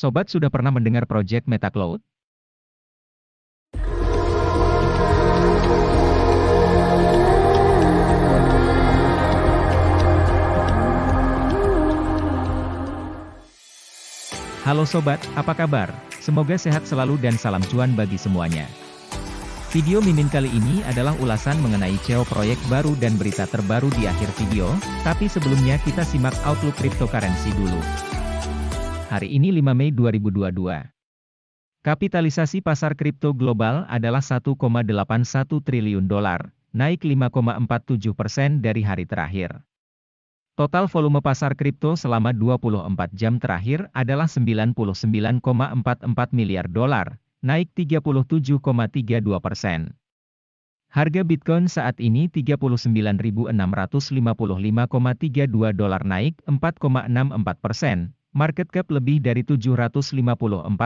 Sobat sudah pernah mendengar proyek MetaCloud? Halo Sobat, apa kabar? Semoga sehat selalu dan salam cuan bagi semuanya. Video Mimin kali ini adalah ulasan mengenai CEO proyek baru dan berita terbaru di akhir video, tapi sebelumnya kita simak Outlook Cryptocurrency dulu. Hari ini 5 Mei 2022. Kapitalisasi pasar kripto global adalah 1,81 triliun dolar, naik 5,47% dari hari terakhir. Total volume pasar kripto selama 24 jam terakhir adalah 99,44 miliar dolar, naik 37,32%. Harga Bitcoin saat ini 39.655,32 dolar, naik 4,64%. Market cap lebih dari 754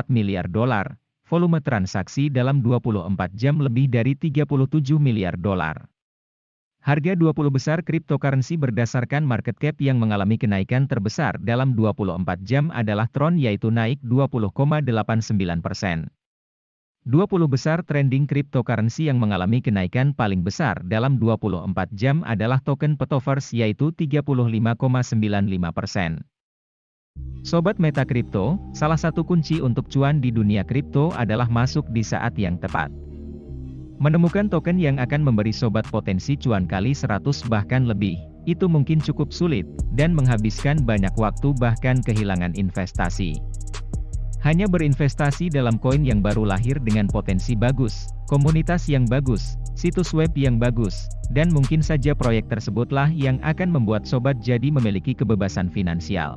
miliar dolar, volume transaksi dalam 24 jam lebih dari 37 miliar dolar. Harga 20 besar cryptocurrency berdasarkan market cap yang mengalami kenaikan terbesar dalam 24 jam adalah Tron, yaitu naik 20,89%. 20 besar trending cryptocurrency yang mengalami kenaikan paling besar dalam 24 jam adalah token Petoverse, yaitu 35,95%. Sobat Meta Kripto, salah satu kunci untuk cuan di dunia kripto adalah masuk di saat yang tepat. Menemukan token yang akan memberi sobat potensi cuan kali 100 bahkan lebih, itu mungkin cukup sulit, dan menghabiskan banyak waktu bahkan kehilangan investasi. Hanya berinvestasi dalam koin yang baru lahir dengan potensi bagus, komunitas yang bagus, situs web yang bagus, dan mungkin saja proyek tersebutlah yang akan membuat sobat jadi memiliki kebebasan finansial.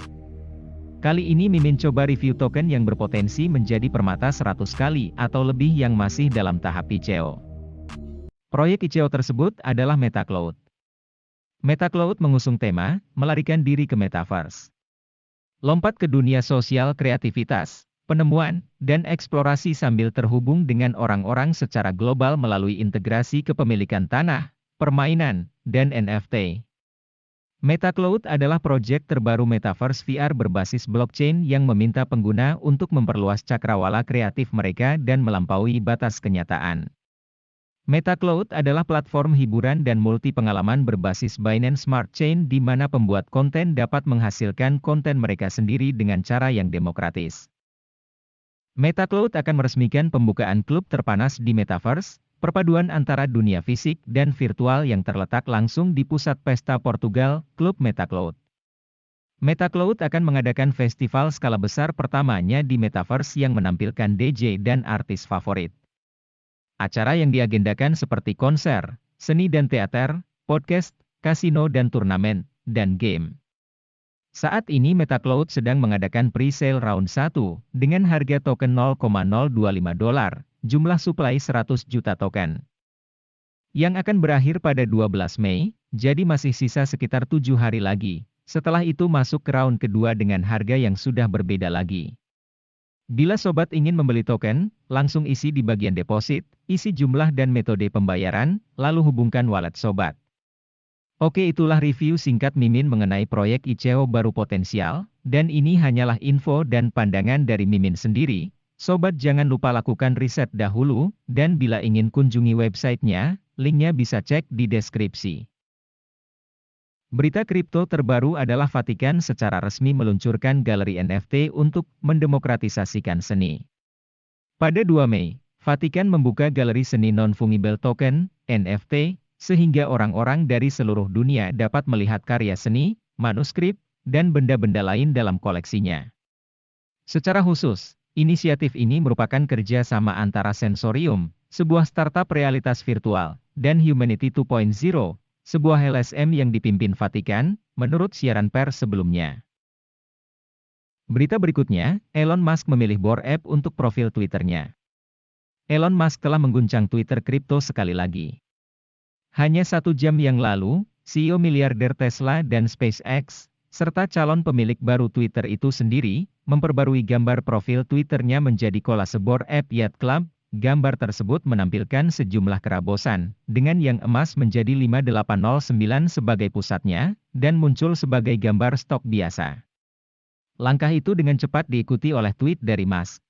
Kali ini Mimin coba review token yang berpotensi menjadi permata 100 kali atau lebih yang masih dalam tahap ICO. Proyek ICO tersebut adalah MetaCloud. MetaCloud mengusung tema, melarikan diri ke Metaverse. Lompat ke dunia sosial kreativitas, penemuan, dan eksplorasi sambil terhubung dengan orang-orang secara global melalui integrasi kepemilikan tanah, permainan, dan NFT. MetaCloud adalah proyek terbaru Metaverse VR berbasis blockchain yang meminta pengguna untuk memperluas cakrawala kreatif mereka dan melampaui batas kenyataan. MetaCloud adalah platform hiburan dan multi pengalaman berbasis Binance Smart Chain di mana pembuat konten dapat menghasilkan konten mereka sendiri dengan cara yang demokratis. MetaCloud akan meresmikan pembukaan klub terpanas di Metaverse, perpaduan antara dunia fisik dan virtual yang terletak langsung di pusat pesta Portugal, Klub MetaCloud. MetaCloud akan mengadakan festival skala besar pertamanya di Metaverse yang menampilkan DJ dan artis favorit. Acara yang diagendakan seperti konser, seni dan teater, podcast, kasino dan turnamen, dan game. Saat ini MetaCloud sedang mengadakan pre-sale round 1, dengan harga token 0,025 dolar. Jumlah supply 100 juta token. Yang akan berakhir pada 12 Mei, jadi masih sisa sekitar 7 hari lagi. Setelah itu masuk ke round kedua dengan harga yang sudah berbeda lagi. Bila sobat ingin membeli token, langsung isi di bagian deposit, isi jumlah dan metode pembayaran, lalu hubungkan wallet sobat. Oke, itulah review singkat Mimin mengenai proyek ICO baru potensial, dan ini hanyalah info dan pandangan dari Mimin sendiri. Sobat jangan lupa lakukan riset dahulu, dan bila ingin kunjungi websitenya, linknya bisa cek di deskripsi. Berita kripto terbaru adalah Vatikan secara resmi meluncurkan galeri NFT untuk mendemokratisasikan seni. Pada 2 Mei, Vatikan membuka galeri seni non-fungible token, NFT, sehingga orang-orang dari seluruh dunia dapat melihat karya seni, manuskrip, dan benda-benda lain dalam koleksinya. Secara khusus, inisiatif ini merupakan kerja sama antara Sensorium, sebuah startup realitas virtual, dan Humanity 2.0, sebuah LSM yang dipimpin Vatikan, menurut siaran pers sebelumnya. Berita berikutnya, Elon Musk memilih Bored Ape untuk profil Twitternya. Elon Musk telah mengguncang Twitter kripto sekali lagi. Hanya 1 jam yang lalu, CEO miliarder Tesla dan SpaceX, serta calon pemilik baru Twitter itu sendiri, memperbarui gambar profil Twitternya menjadi kolase Bored Ape Yacht Club. Gambar tersebut menampilkan sejumlah kerabosan, dengan yang emas menjadi 5809 sebagai pusatnya, dan muncul sebagai gambar stok biasa. Langkah itu dengan cepat diikuti oleh tweet dari Musk,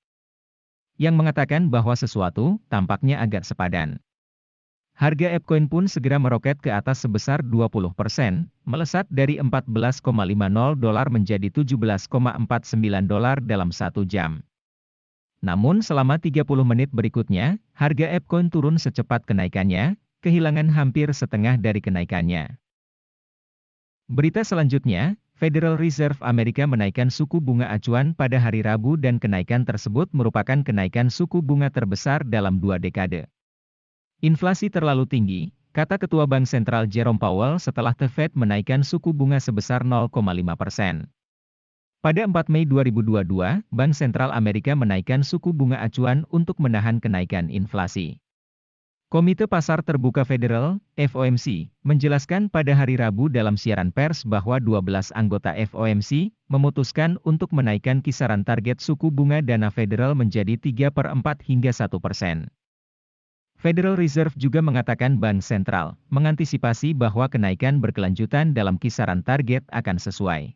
yang mengatakan bahwa sesuatu tampaknya agak sepadan. Harga ApeCoin pun segera meroket ke atas sebesar 20%, melesat dari $14,50 menjadi $17,49 dalam 1 jam. Namun selama 30 menit berikutnya, harga ApeCoin turun secepat kenaikannya, kehilangan hampir setengah dari kenaikannya. Berita selanjutnya, Federal Reserve Amerika menaikkan suku bunga acuan pada hari Rabu dan kenaikan tersebut merupakan kenaikan suku bunga terbesar dalam 2 dekade. Inflasi terlalu tinggi, kata Ketua Bank Sentral Jerome Powell setelah The Fed menaikkan suku bunga sebesar 0,5%. Pada 4 Mei 2022, Bank Sentral Amerika menaikkan suku bunga acuan untuk menahan kenaikan inflasi. Komite Pasar Terbuka Federal, FOMC, menjelaskan pada hari Rabu dalam siaran pers bahwa 12 anggota FOMC memutuskan untuk menaikkan kisaran target suku bunga dana federal menjadi 3/4 hingga 1%. Federal Reserve juga mengatakan Bank Sentral mengantisipasi bahwa kenaikan berkelanjutan dalam kisaran target akan sesuai.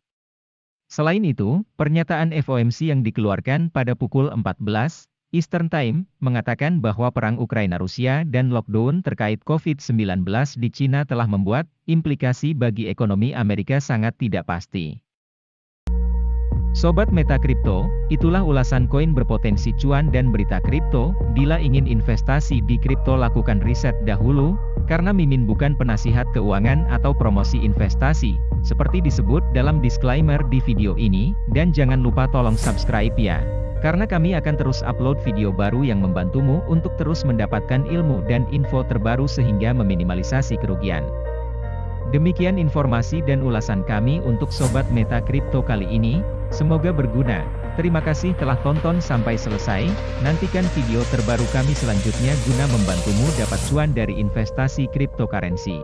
Selain itu, pernyataan FOMC yang dikeluarkan pada pukul 14 Eastern Time, mengatakan bahwa perang Ukraina-Rusia dan lockdown terkait COVID-19 di China telah membuat implikasi bagi ekonomi Amerika sangat tidak pasti. Sobat Meta Kripto, itulah ulasan koin berpotensi cuan dan berita kripto. Bila ingin investasi di kripto lakukan riset dahulu, karena Mimin bukan penasihat keuangan atau promosi investasi, seperti disebut dalam disclaimer di video ini, dan jangan lupa tolong subscribe ya. Karena kami akan terus upload video baru yang membantumu untuk terus mendapatkan ilmu dan info terbaru sehingga meminimalisasi kerugian. Demikian informasi dan ulasan kami untuk Sobat Meta Kripto kali ini, semoga berguna. Terima kasih telah tonton sampai selesai, nantikan video terbaru kami selanjutnya guna membantumu dapat cuan dari investasi cryptocurrency.